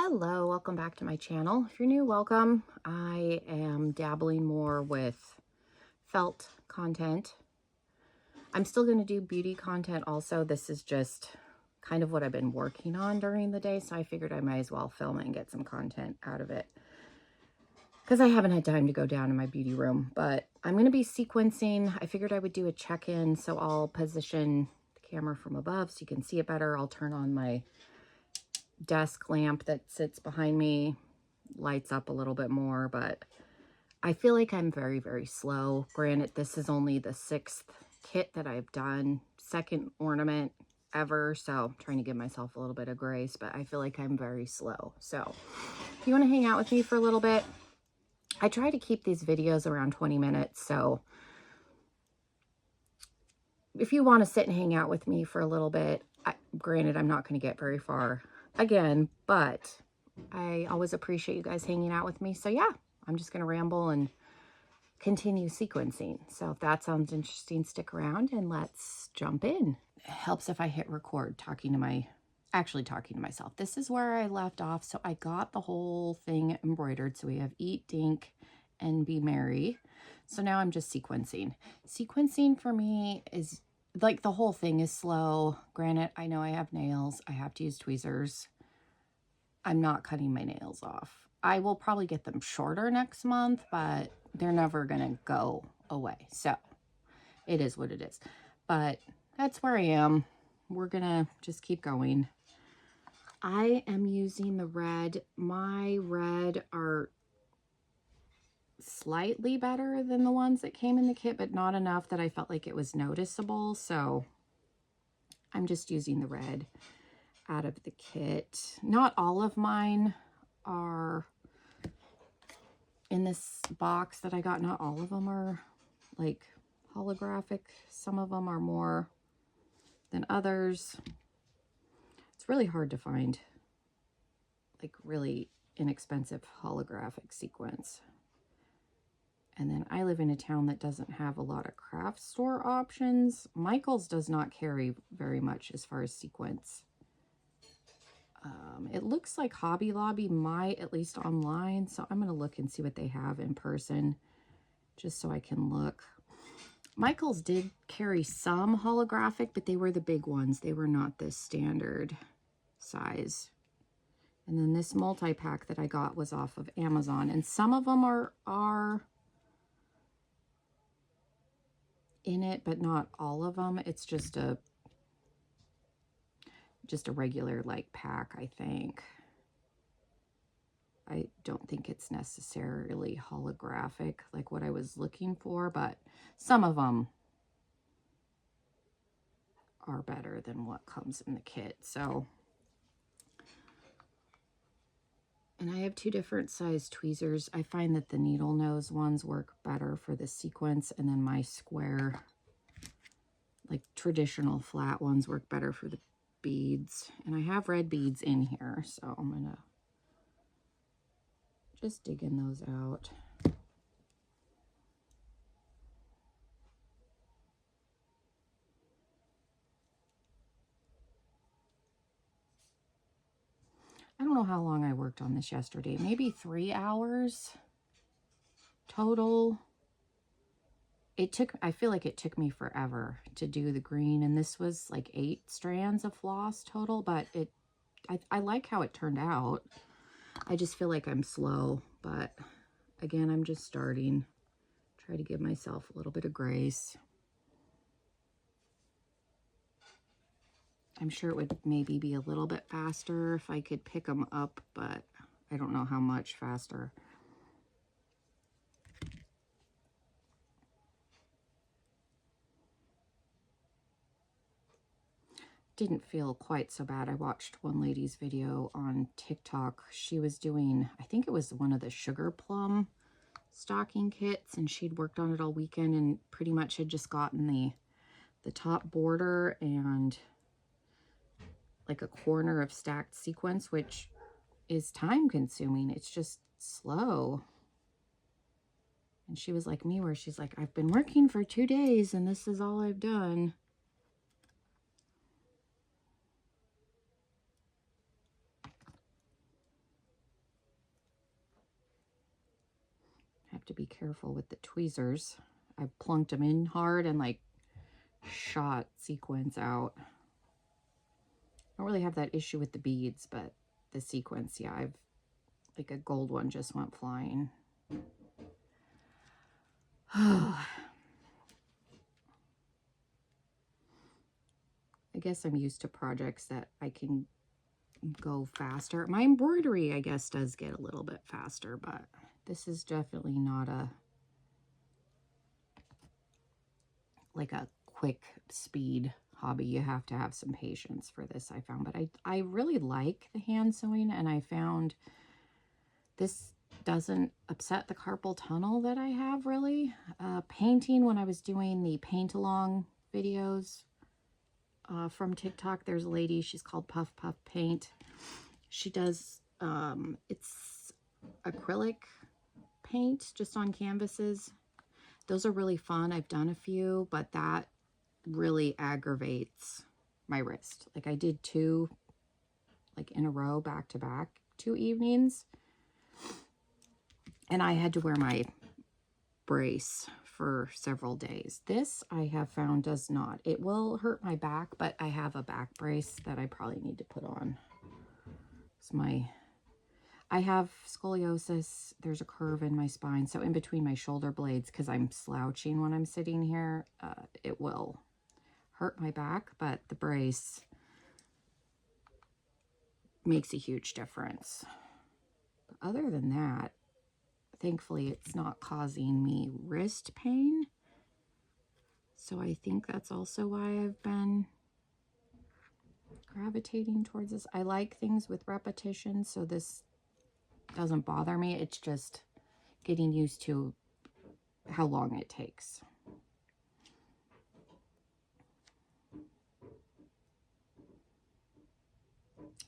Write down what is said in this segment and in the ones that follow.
Hello, welcome back to my channel. If you're new, welcome. I am dabbling more with felt content. I'm still going to do beauty content also. This is just kind of what I've been working on during the day, so I figured I might as well film it and get some content out of it because I haven't had time to go down in my beauty room. But I'm going to be sequencing. I figured I would do a check-in, so I'll position the camera from above so you can see it better. I'll turn on my desk lamp that sits behind me, lights up a little bit more, but I feel like I'm very, very slow. Granted, this is only the 6th kit that I've done, 2nd ornament ever, so I'm trying to give myself a little bit of grace, but I feel like I'm very slow. So if you want to hang out with me for a little bit, I try to keep these videos around 20 minutes, so if you want to sit and hang out with me for a little bit, granted, I'm not going to get very far again, but I always appreciate you guys hanging out with me. So yeah, I'm just going to ramble and continue sequencing. So if that sounds interesting, stick around and let's jump in. It helps if I hit record actually talking to myself. This is where I left off. So I got the whole thing embroidered. So we have Eat, Dink, and Be Merry. So now I'm just sequencing. Sequencing for me is like the whole thing is slow. Granted, I know I have nails. I have to use tweezers. I'm not cutting my nails off. I will probably get them shorter next month, but they're never going to go away. So it is what it is. But that's where I am. We're going to just keep going. I am using the red. My red are slightly better than the ones that came in the kit, but not enough that I felt like it was noticeable. So I'm just using the red out of the kit. Not all of mine are in this box that I got. Not all of them are like holographic. Some of them are more than others. It's really hard to find like really inexpensive holographic sequins. And then I live in a town that doesn't have a lot of craft store options. Michael's does not carry very much as far as sequins. It looks like Hobby Lobby might, at least online. So I'm going to look and see what they have in person just so I can look. Michael's did carry some holographic, but they were the big ones. They were not the standard size. And then this multi-pack that I got was off of Amazon. And some of them are in it, but not all of them. It's just a regular like pack, I think. I don't think it's necessarily holographic like what I was looking for, but some of them are better than what comes in the kit. So, and I have 2 different size tweezers. I find that the needle nose ones work better for the sequence, and then my square, like traditional flat ones, work better for the beads. And I have red beads in here, so I'm gonna just digging those out. I don't know how long I worked on this yesterday, maybe 3 hours total. I feel like it took me forever to do the green, and this was like 8 strands of floss total, but I like how it turned out. I just feel like I'm slow, but again, I'm just starting. Try to give myself a little bit of grace. I'm sure it would maybe be a little bit faster if I could pick them up, but I don't know how much faster. Didn't feel quite so bad. I watched one lady's video on TikTok. She was doing, I think it was one of the sugar plum stocking kits, and she'd worked on it all weekend and pretty much had just gotten the top border and like a corner of stacked sequins, which is time consuming. It's just slow. And she was like me, where she's like, I've been working for 2 days and this is all I've done. to be careful with the tweezers. I plunked them in hard and like shot sequins out. I don't really have that issue with the beads, but the sequins, yeah, I've like a gold one just went flying. I guess I'm used to projects that I can go faster. My embroidery, I guess, does get a little bit faster, but this is definitely not a like a quick speed hobby. You have to have some patience for this, I found. But I really like the hand sewing, and I found this doesn't upset the carpal tunnel that I have, really. Painting, when I was doing the paint along videos from TikTok, there's a lady, she's called Puff Puff Paint. She does, it's acrylic paint just on canvases. Those are really fun. I've done a few, but that really aggravates my wrist. Like I did 2, like in a row, back to back, 2 evenings. And I had to wear my brace for several days. This I have found does not. It will hurt my back, but I have a back brace that I probably need to put on. It's I have scoliosis. There's a curve in my spine. So in between my shoulder blades, because I'm slouching when I'm sitting here, it will hurt my back, but the brace makes a huge difference. But other than that, thankfully, it's not causing me wrist pain. So I think that's also why I've been gravitating towards this. I like things with repetition, so this doesn't bother me. It's just getting used to how long it takes.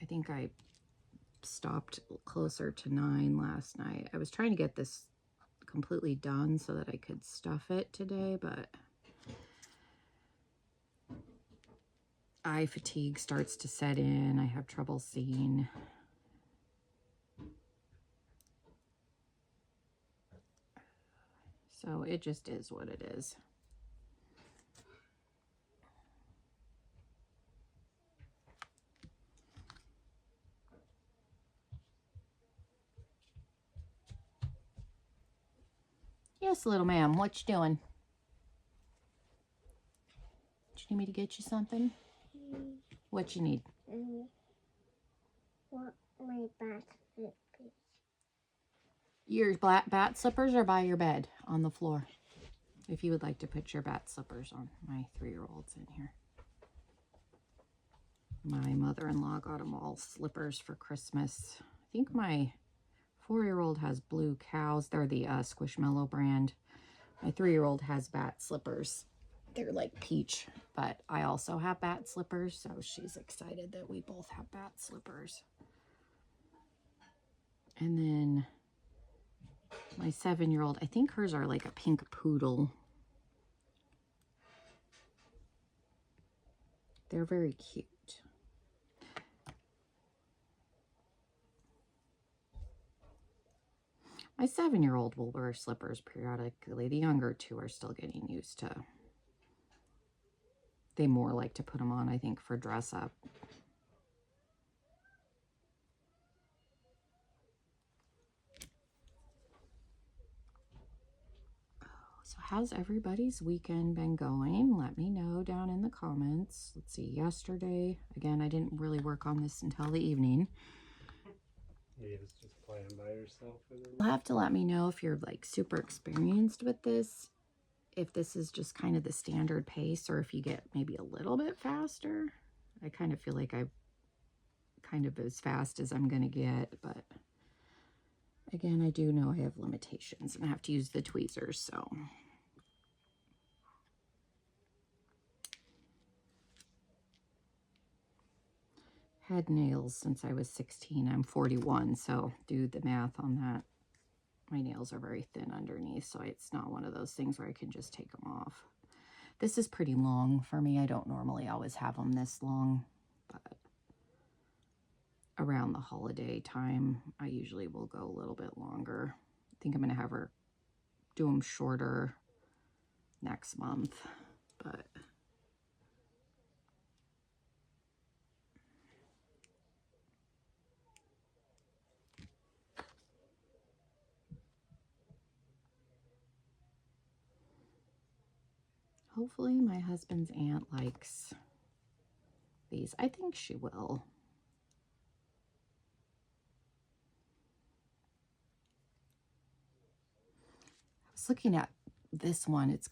I think I stopped closer to 9 last night. I was trying to get this completely done so that I could stuff it today, but eye fatigue starts to set in. I have trouble seeing. So it just is what it is. Yes, little ma'am, what you doing? Do you need me to get you something? What you need? Want my bat slippers. Your bat slippers are by your bed on the floor. If you would like to put your bat slippers on. My 3-year-old's in here. My mother-in-law got them all slippers for Christmas. I think my 4-year-old has blue cows. They're the Squishmallow brand. My 3-year-old has bat slippers. They're like peach, but I also have bat slippers, so she's excited that we both have bat slippers. And then my 7-year-old, I think hers are like a pink poodle. They're very cute. My 7-year-old will wear slippers periodically. The younger 2 are still getting used to. They more like to put them on, I think, for dress up. So how's everybody's weekend been going? Let me know down in the comments. Let's see, yesterday, again, I didn't really work on this until the evening. You just playing by yourself? You'll have to let me know if you're like super experienced with this, if this is just kind of the standard pace, or if you get maybe a little bit faster. I kind of feel like I'm kind of as fast as I'm going to get, but again, I do know I have limitations and I have to use the tweezers, so. Had nails since I was 16. I'm 41, so do the math on that. My nails are very thin underneath, so it's not one of those things where I can just take them off. This is pretty long for me. I don't normally always have them this long, but around the holiday time, I usually will go a little bit longer. I think I'm going to have her do them shorter next month, but hopefully my husband's aunt likes these. I think she will. I was looking at this one. It's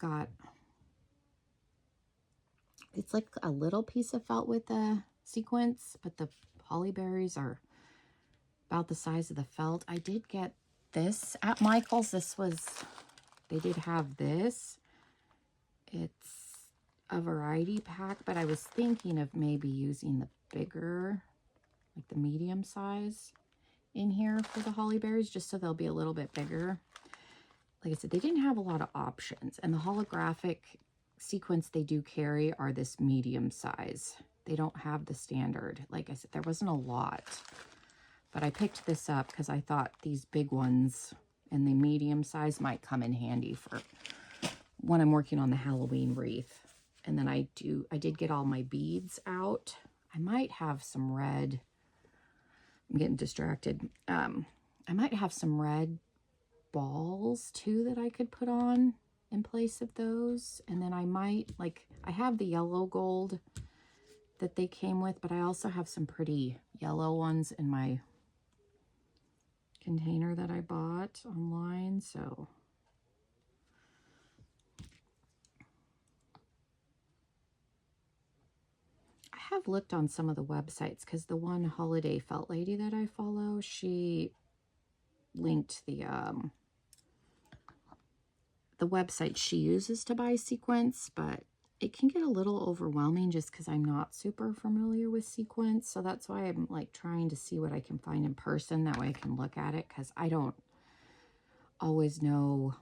like a little piece of felt with the sequins, but the holly berries are about the size of the felt. I did get this at Michael's. They did have this. It's a variety pack, but I was thinking of maybe using the bigger, like the medium size in here for the holly berries, just so they'll be a little bit bigger. Like I said, they didn't have a lot of options, and the holographic sequence they do carry are this medium size. They don't have the standard. Like I said, there wasn't a lot, but I picked this up because I thought these big ones and the medium size might come in handy for when I'm working on the Halloween wreath. And then I did get all my beads out. I might have some red. I'm getting distracted. I might have some red balls too that I could put on in place of those. And then I might, like, I have the yellow gold that they came with, but I also have some pretty yellow ones in my container that I bought online. So I have looked on some of the websites, because the one holiday felt lady that I follow, she linked the website she uses to buy sequins, but it can get a little overwhelming just because I'm not super familiar with sequins. So that's why I'm like trying to see what I can find in person. That way I can look at it, because I don't always know.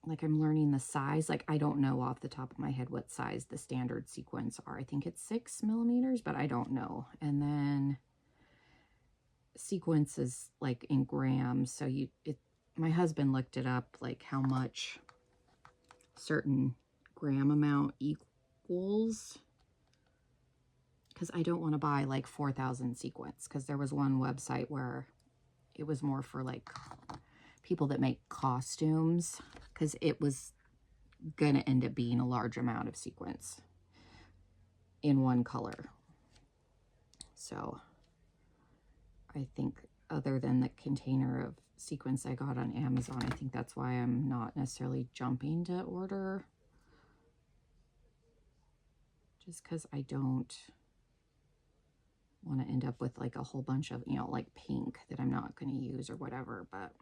Like, I'm learning the size. Like, I don't know off the top of my head what size the standard sequins are. I think it's 6 millimeters, but I don't know. And then sequence is like in grams. So my husband looked it up, like how much certain gram amount equals, because I don't want to buy like 4,000 sequins, because there was one website where it was more for like people that make costumes, because it was gonna end up being a large amount of sequins in one color. So I think, other than the container of sequins I got on Amazon, I think that's why I'm not necessarily jumping to order, just because I don't want to end up with like a whole bunch of, like pink that I'm not going to use or whatever. But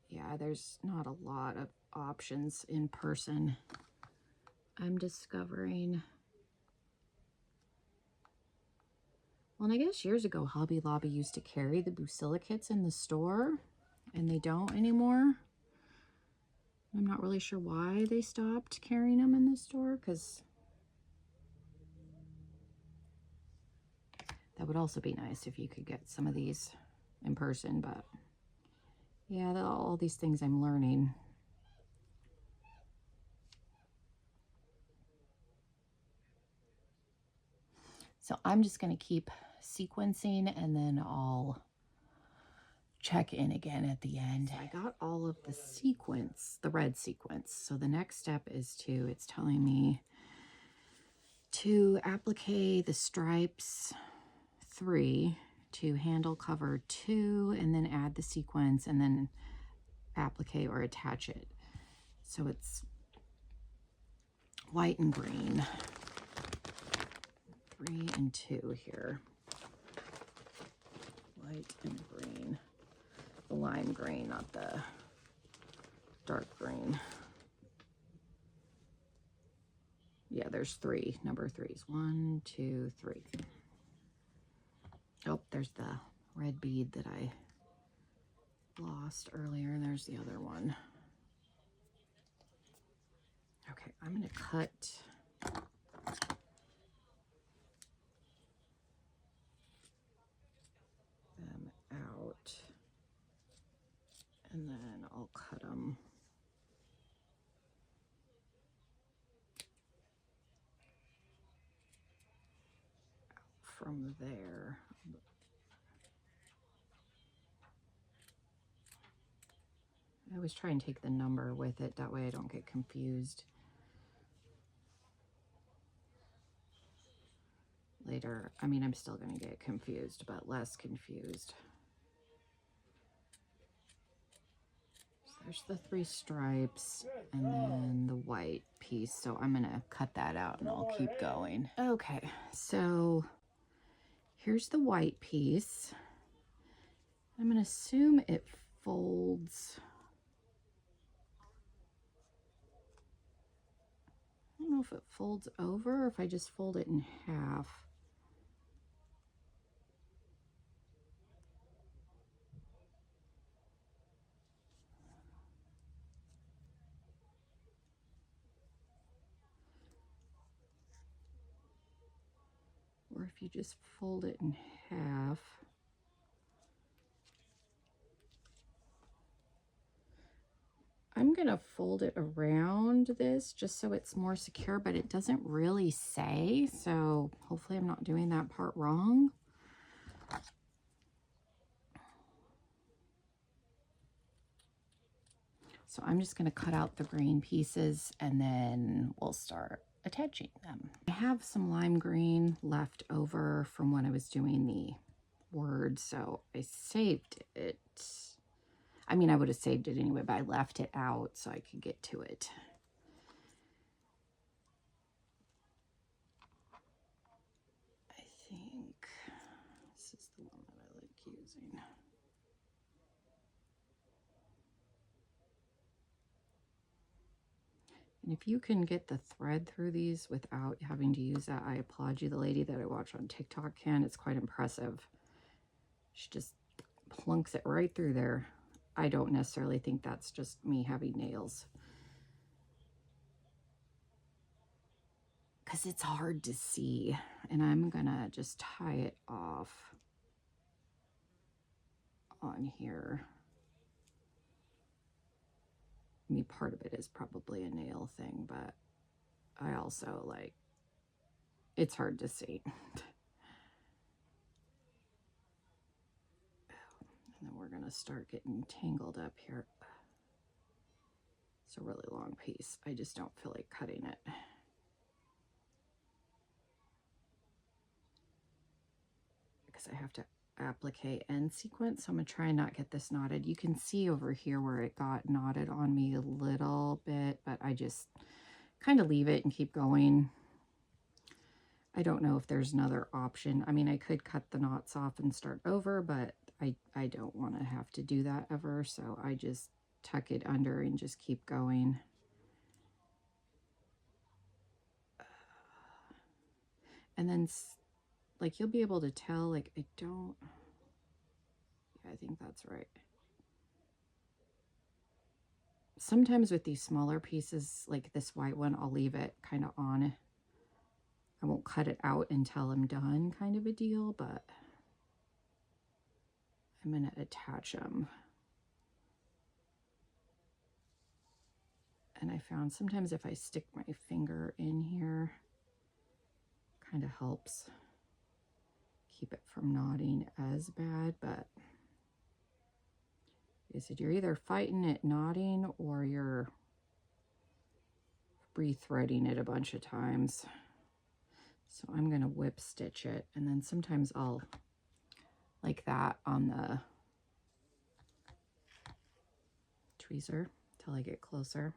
yeah, there's not a lot of options in person, I'm discovering. Well, and I guess years ago, Hobby Lobby used to carry the Bucilla kits in the store, and they don't anymore. I'm not really sure why they stopped carrying them in the store, because that would also be nice if you could get some of these in person. But yeah, all these things I'm learning. So I'm just going to keep sequencing, and then I'll check in again at the end. So I got all of the sequence, the red sequence. So the next step is it's telling me to applique the stripes 3, to handle cover 2, and then add the sequence, and then applique or attach it. So it's white and green. 3 and 2 here. White and green. The lime green, not the dark green. Yeah, there's 3. Number 3s. 1, 2, 3. Oh, there's the red bead that I lost earlier. There's the other one. Okay, I'm going to cut. from there. I always try and take the number with it, that way I don't get confused later. I mean, I'm still going to get confused, but less confused. So there's the 3 stripes and then the white piece. So I'm going to cut that out and I'll keep going. Okay, so here's the white piece. I'm going to assume it folds. I don't know if it folds over or if I just fold it in half. Or if you just fold it in half. I'm going to fold it around this just so it's more secure, but it doesn't really say, so hopefully I'm not doing that part wrong. So I'm just going to cut out the green pieces and then we'll start attaching them. I have some lime green left over from when I was doing the word, so I saved it. I mean, I would have saved it anyway, but I left it out so I could get to it. I think this is the one that I like using. And if you can get the thread through these without having to use that, I applaud you. The lady that I watch on TikTok can. It's quite impressive. She just plunks it right through there. I don't necessarily think that's just me having nails, because it's hard to see. And I'm gonna just tie it off on here. I mean, part of it is probably a nail thing, but I also like, it's hard to see. And then we're gonna start getting tangled up here. It's a really long piece. I just don't feel like cutting it. Because I have to applique and sequence, so I'm gonna try and not get this knotted. You can see over here where it got knotted on me a little bit, but I just kind of leave it and keep going. I don't know if there's another option. I mean, I could cut the knots off and start over, but I don't want to have to do that ever, so I just tuck it under and just keep going. And then like you'll be able to tell, like I don't, yeah, I think that's right. Sometimes with these smaller pieces, like this white one, I'll leave it kind of on. I won't cut it out until I'm done, kind of a deal, but I'm going to attach them. And I found sometimes if I stick my finger in here, kind of helps keep it from knotting as bad, but I said you're either fighting it knotting or you're re-threading it a bunch of times. So I'm going to whip stitch it, and then sometimes I'll like that on the tweezer till I get closer.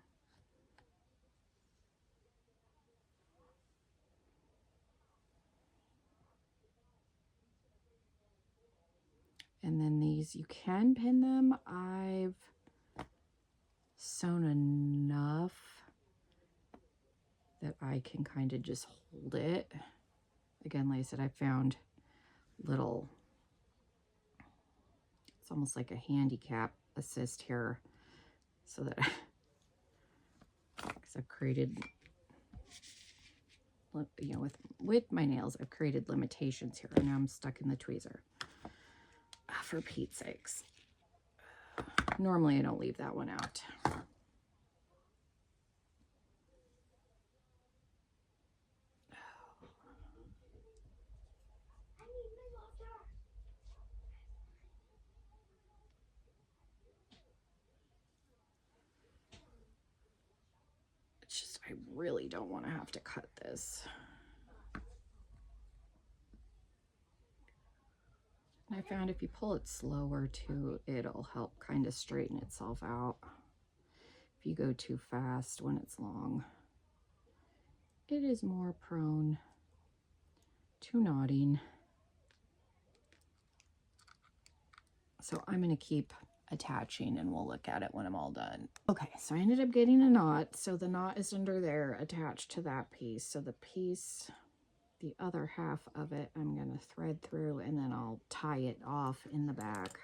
And then these, you can pin them. I've sewn enough that I can kind of just hold it. Again, like I said, I found little, it's almost like a handicap assist here, so that because I've created, you know, with my nails, I've created limitations here, and now I'm stuck in the tweezer. For Pete's sakes. Normally I don't leave that one out. I really don't want to have to cut this. And I found if you pull it slower too, it'll help kind of straighten itself out. If you go too fast when it's long, it is more prone to knotting. So I'm going to keep attaching and we'll look at it when I'm all done. Okay, so I ended up getting a knot. So the knot is under there attached to that piece. So the piece, the other half of it, I'm going to thread through and then I'll tie it off in the back.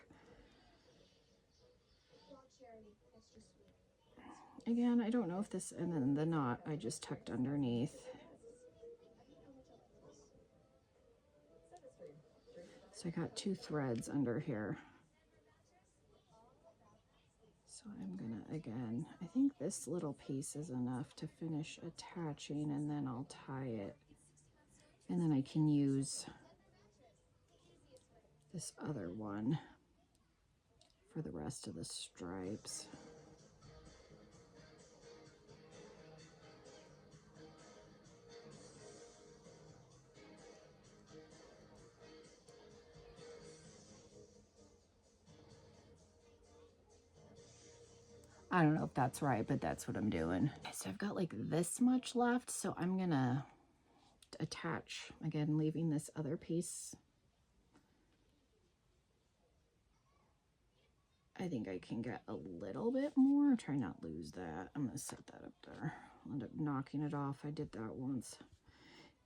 Again, I don't know if this, and then the knot I just tucked underneath. So I got 2 threads under here. So I'm gonna, again, I think this little piece is enough to finish attaching, and then I'll tie it. And then I can use this other one for the rest of the stripes. I don't know if that's right, but that's what I'm doing. Okay, so I've got like this much left, so I'm gonna attach, again, leaving this other piece. I think I can get a little bit more. Try not lose that. I'm gonna set that up there. I'll end up knocking it off. I did that once.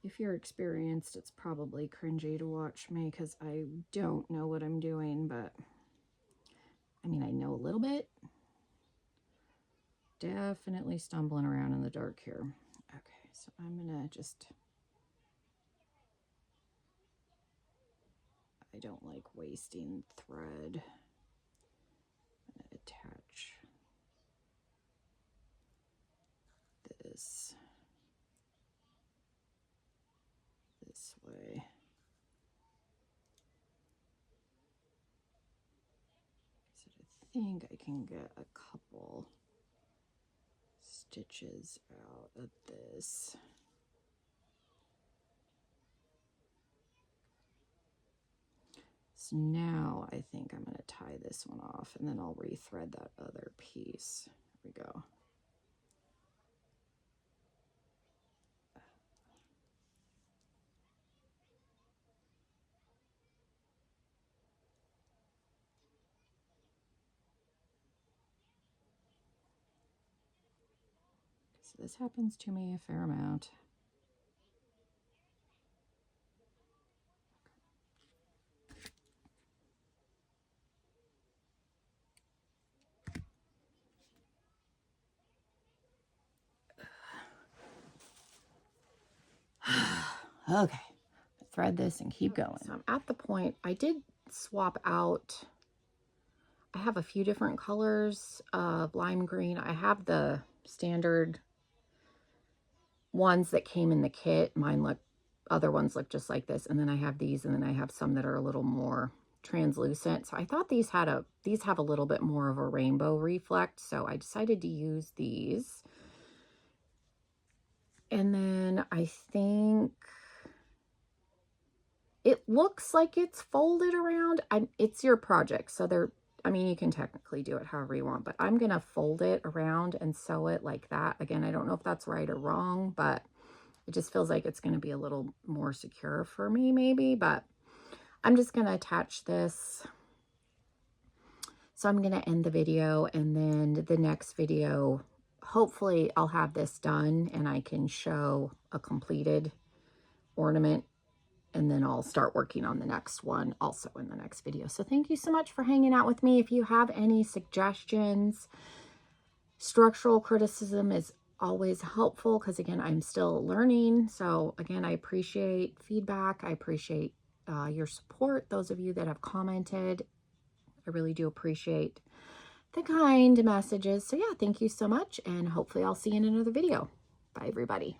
If you're experienced, it's probably cringy to watch me because I don't know what I'm doing, but I mean, I know a little bit. Definitely stumbling around in the dark here. Okay, so I'm gonna just, I don't like wasting thread. I'm gonna attach this way. So I think I can get a couple stitches out of this. So now I think I'm going to tie this one off and then I'll rethread that other piece. Here we go. So this happens to me a fair amount. Okay, thread this and keep going. So I'm at the point, I did swap out, I have a few different colors of lime green. I have the standard ones that came in the kit. Mine look, other ones look just like this. And then I have these, and then I have some that are a little more translucent. So I thought these have a little bit more of a rainbow reflect. So I decided to use these. And then I think it looks like it's folded around. It's your project. So I mean, you can technically do it however you want, but I'm going to fold it around and sew it like that. Again, I don't know if that's right or wrong, but it just feels like it's going to be a little more secure for me maybe, but I'm just going to attach this. So I'm going to end the video, and then the next video, hopefully I'll have this done and I can show a completed ornament, and then I'll start working on the next one also in the next video. So thank you so much for hanging out with me. If you have any suggestions, structural criticism is always helpful because, again, I'm still learning. So again, I appreciate feedback. I appreciate your support. Those of you that have commented, I really do appreciate the kind messages. So yeah, thank you so much, and hopefully I'll see you in another video. Bye, everybody.